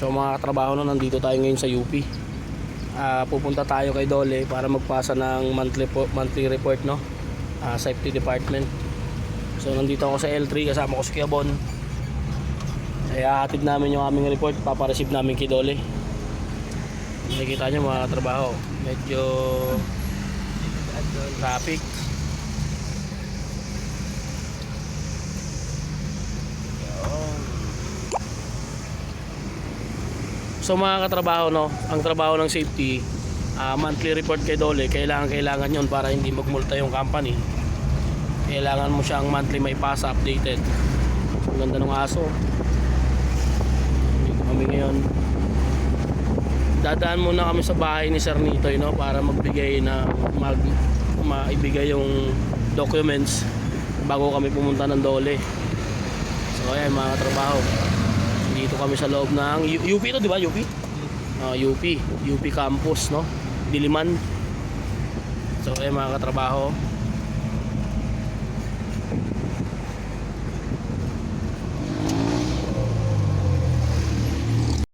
So mga katrabaho, no, nandito tayo ngayon sa UP. Pupunta tayo kay Dole para magpasa ng monthly report, no, safety department. So nandito ako sa L3, kasama ko si Kuya Bon. Kaya hatid namin yung aming report, papareceive namin kay Dole. Nakikita nyo mga katrabaho, medyo traffic. So mga katrabaho, no, ang trabaho ng safety, monthly report kay Dole, kailangan yun para hindi magmulta yung company. Kailangan mo siyang monthly may pasa, updated. Ang ganda ng aso. Dito kami ngayon. Dadaan muna kami sa bahay ni Sir Nitoy, no, para magbigay na maibigay yung documents bago kami pumunta ng Dole. So ayan mga katrabaho, dito kami sa loob ng UP to, di ba? UP? UP campus, no? Diliman. So ayan mga katrabaho,